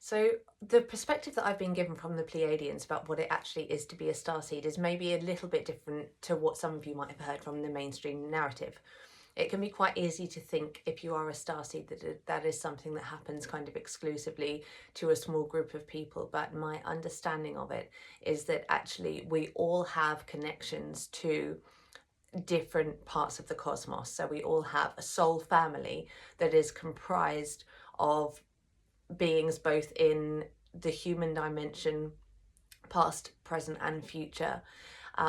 So the perspective that I've been given from the Pleiadians about what it actually is to be a starseed is maybe a little bit different to what some of you might have heard from the mainstream narrative. It can be quite easy to think if you are a starseed that is something that happens kind of exclusively to a small group of people, but my understanding of it is that actually we all have connections to different parts of the cosmos. So we all have a soul family that is comprised of beings both in the human dimension, past, present, and future,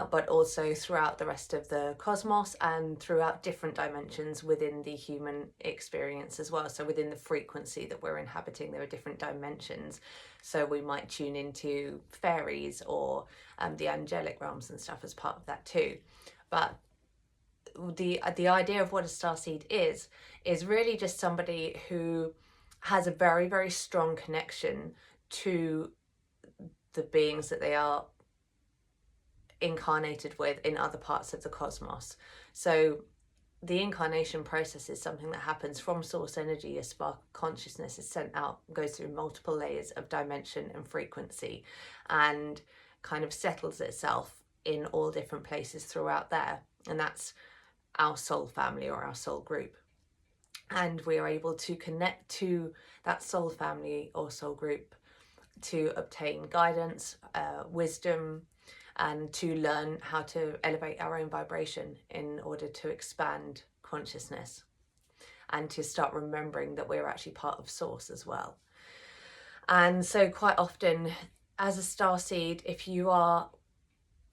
but also throughout the rest of the cosmos and throughout different dimensions within the human experience as well. So within the frequency that we're inhabiting, there are different dimensions. So we might tune into fairies or the angelic realms and stuff as part of that too. But the idea of what a starseed is really just somebody who has a very, very strong connection to the beings that they are incarnated with in other parts of the cosmos. So the incarnation process is something that happens from source energy. A spark of consciousness is sent out, goes through multiple layers of dimension and frequency, and kind of settles itself in all different places throughout there. And that's our soul family or our soul group. And we are able to connect to that soul family or soul group to obtain guidance, wisdom, and to learn how to elevate our own vibration in order to expand consciousness and to start remembering that we're actually part of source as well. And so quite often as a starseed, if you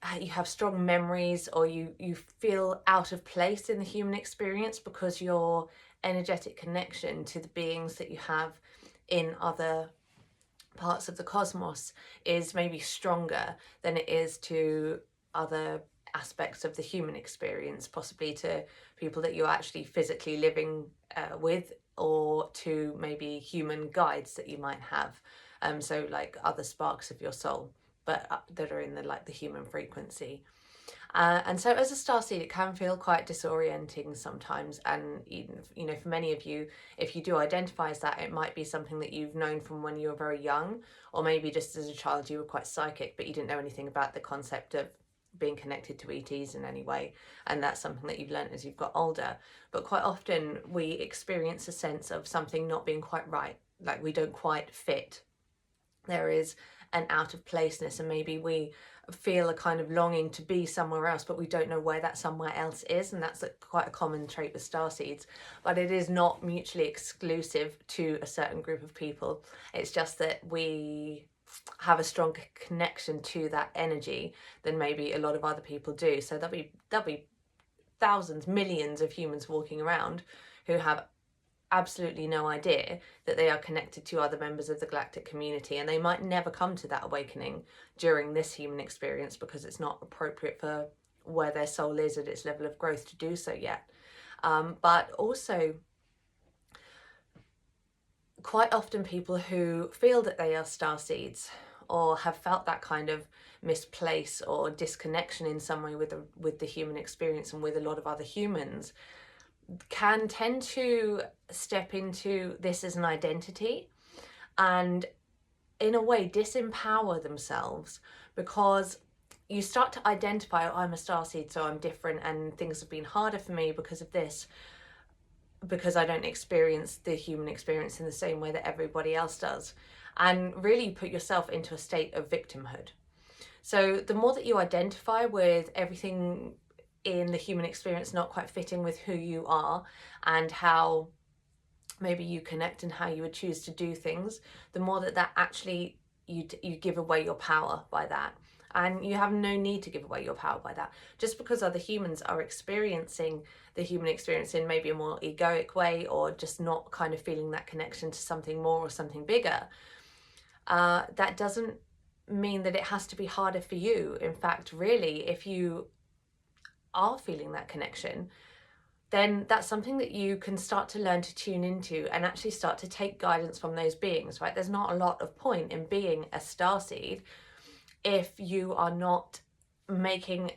have strong memories or you feel out of place in the human experience because your energetic connection to the beings that you have in other parts of the cosmos is maybe stronger than it is to other aspects of the human experience, possibly to people that you're actually physically living with, or to maybe human guides that you might have, so like other sparks of your soul, but that are in the human frequency. And so as a starseed, it can feel quite disorienting sometimes. And, you know, for many of you, if you do identify as that, it might be something that you've known from when you were very young, or maybe just as a child you were quite psychic, but you didn't know anything about the concept of being connected to ETs in any way. And that's something that you've learned as you've got older. But quite often we experience a sense of something not being quite right, like we don't quite fit. There is an out of placeness, and maybe we feel a kind of longing to be somewhere else, but we don't know where that somewhere else is. And that's quite a common trait with starseeds, but it is not mutually exclusive to a certain group of people. It's just that we have a strong connection to that energy than maybe a lot of other people do. So there'll be thousands, millions of humans walking around who have absolutely no idea that they are connected to other members of the galactic community, and they might never come to that awakening during this human experience because it's not appropriate for where their soul is at its level of growth to do so yet. But also quite often people who feel that they are starseeds or have felt that kind of misplace or disconnection in some way with the human experience and with a lot of other humans can tend to step into this as an identity and in a way disempower themselves, because you start to identify, oh, I'm a starseed, so I'm different and things have been harder for me because of this, because I don't experience the human experience in the same way that everybody else does, and really put yourself into a state of victimhood. So the more that you identify with everything in the human experience not quite fitting with who you are and how maybe you connect and how you would choose to do things, the more that actually you give away your power by that. And you have no need to give away your power by that. Just because other humans are experiencing the human experience in maybe a more egoic way, or just not kind of feeling that connection to something more or something bigger, that doesn't mean that it has to be harder for you. In fact, really, if you are feeling that connection, then that's something that you can start to learn to tune into and actually start to take guidance from those beings, right? There's not a lot of point in being a starseed if you are not making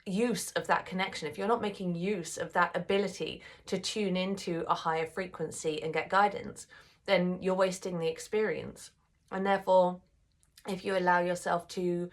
use of that connection, if you're not making use of that ability to tune into a higher frequency and get guidance, then you're wasting the experience. And therefore, if you allow yourself to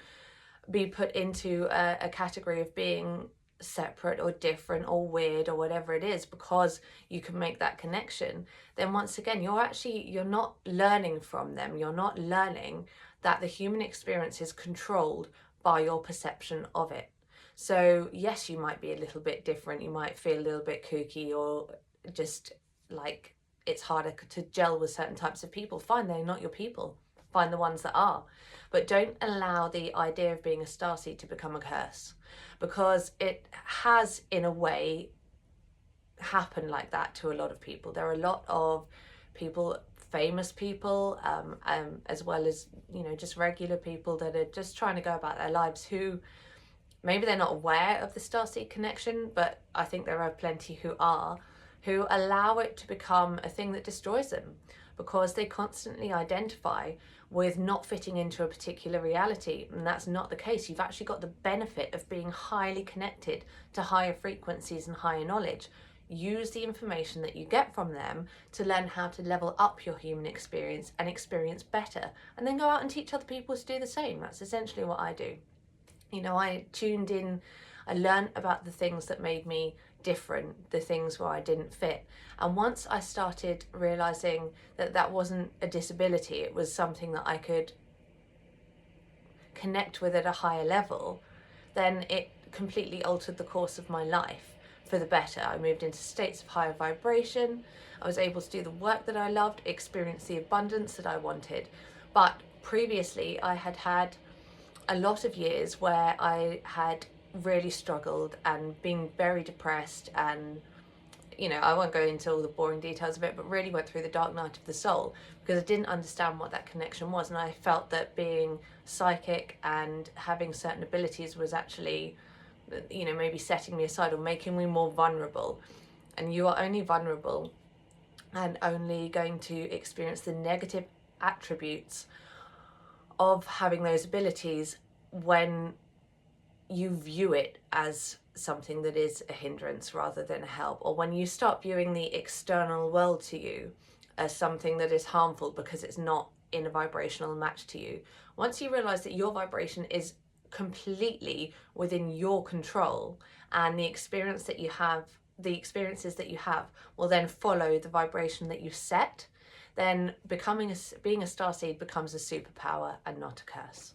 be put into a category of being separate or different or weird or whatever it is, because you can make that connection, then once again you're not learning from them. You're not learning that the human experience is controlled by your perception of it. So yes, you might be a little bit different, you might feel a little bit kooky, or just like it's harder to gel with certain types of people. Fine, they're not your people. Find the ones that are. But don't allow the idea of being a starseed to become a curse, because it has, in a way, happened like that to a lot of people. There are a lot of people, famous people, as well as, just regular people that are just trying to go about their lives, who maybe they're not aware of the starseed connection, but I think there are plenty who are, who allow it to become a thing that destroys them, because they constantly identify with not fitting into a particular reality. And that's not the case. You've actually got the benefit of being highly connected to higher frequencies and higher knowledge. Use the information that you get from them to learn how to level up your human experience and experience better, and then go out and teach other people to do the same. That's essentially what I do. I tuned in, I learned about the things that made me different, the things where I didn't fit. And once I started realizing that that wasn't a disability, it was something that I could connect with at a higher level, then it completely altered the course of my life for the better. I moved into states of higher vibration. I was able to do the work that I loved, experience the abundance that I wanted. But previously I had had a lot of years where I had really struggled and been very depressed, and I won't go into all the boring details of it, but really went through the dark night of the soul, because I didn't understand what that connection was. And I felt that being psychic and having certain abilities was actually, maybe setting me aside or making me more vulnerable. And you are only vulnerable and only going to experience the negative attributes of having those abilities when you view it as something that is a hindrance rather than a help, or when you start viewing the external world to you as something that is harmful because it's not in a vibrational match to you. Once you realize that your vibration is completely within your control, and the experiences that you have will then follow the vibration that you set, then being a starseed becomes a superpower and not a curse.